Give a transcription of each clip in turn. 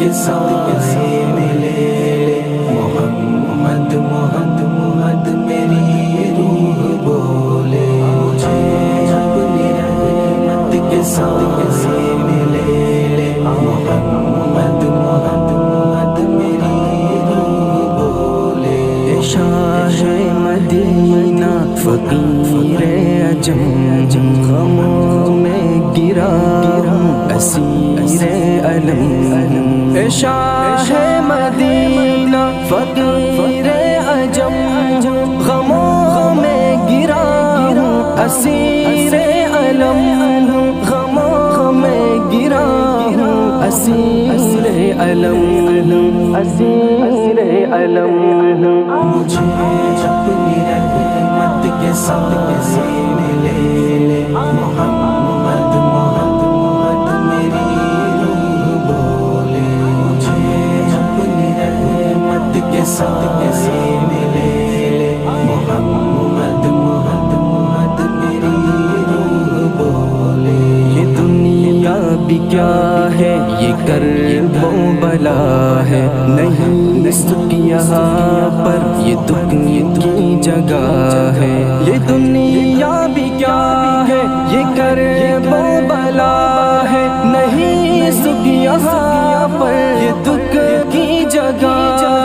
کے سائے میں لے لے محمد محمد محمد میری روح بولے مجھے اپنی رحمت کے سائے میں لے لے محمد محمد محمد میری روح بولے شاہ مدینہ فقیر عجم غموں میں گرا اسیر علم شاہ مدینہ فقیر عجم غموں میں گرا اسیر علم غموں میں گرا اسیر علم اسیر علم مجھے اپنی رحمت کے سائے میں لے لے محمد محمد محمد میری روح بولے مجھے اپنی رحمت کے سائے میں لے لے محمد محمد محمد میری روح بولے یہ دنیا بھی کیا ہے یہ کرب و بلا ہے نہیں سکھ یہاں پر یہ دکھ کی جگہ ہے یہ دنیا بھی کیا ہے یہ کرب و بلا ہے نہیں سکھ یہاں پر یہ دکھ کی جگہ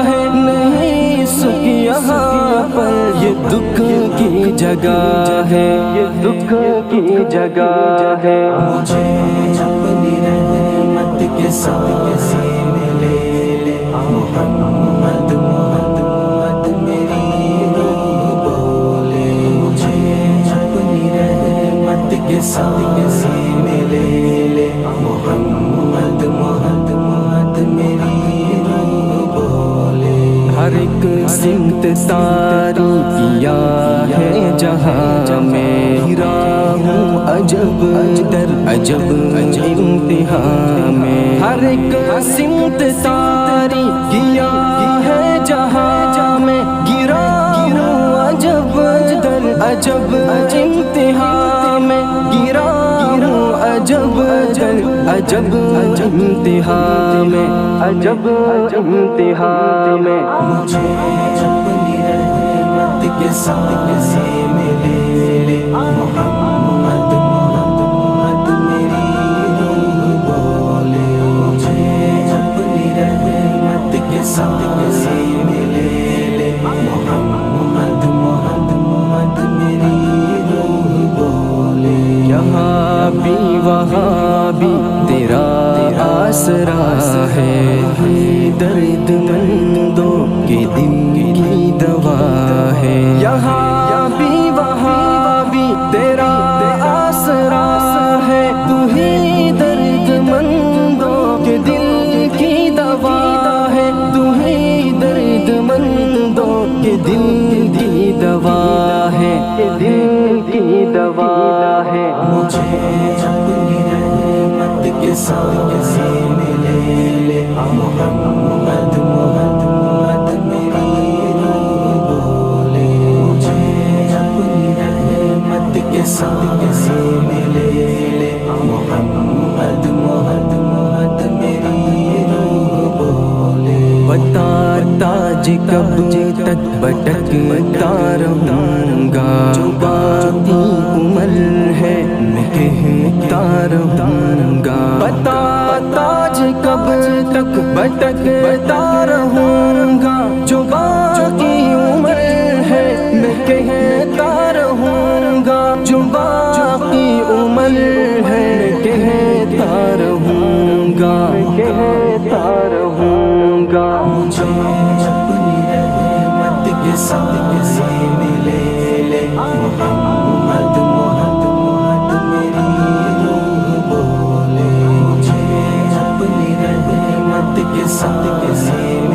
ہے نہیں سکھ یہاں پر یہ دکھ کی جگہ ہے یہ دکھ کی جگہ ہے مجھے اپنی رحمت کے سائے میں لے لے محمد محمد محمد میری روح بولے مجھے اپنی رحمت کے سائے میں لے لے محمد محمد محمد میری روح بولے ہر ایک سمت ساری کیا ہے جہاں میں گرا ہوں عجب در عجب انتہا میں ہر ایک سمت ساری کیا ہے جہاں میں گرا ہوں عجب در عجب انتہا میں گرا ہوں عجب در عجب انتہا میں عجب انتہا میں مجھے اپنی رحمت کے سائے میں لے لے محمد محمد محمد میری روح بولے مجھے اپنی رحمت کے سائے میں لے لے محمد محمد محمد میری روح بولے یہاں بھی وہاں بھی تیرا آسرا ہے درد مندوں کے دل کی دوا ہے یہاں بھی وہاں بھی تیرا آسرا ہے تو ہی درد مندوں کے دل کی دوا ہے تو ہی درد مندوں کے دل کی دوا ہے دل کی دوا ہے مجھے اپنی رحمت کے سائے میں لے لے محمد محمد محمد میری روح بولے مجھے اپنی رحمت کے سائے میں لے لے محمد محمد محمد میری روح بولے بتا تاج کب تک بٹکتا رہوں گا جو باقی عمر ہے میں کہتا رہوں گا بتا تاج کب تک بٹکتا رہوں گا جو باقی عمر ہے میں کہتا رہوں گا جو باقی عمر ہے میں کہتا رہوں گا کہتا رہوں گا مجھے اپنی رحمت کے سائے میں لے لے محمد محمد محمد میری روح بولے مجھے اپنی رحمت کے سائے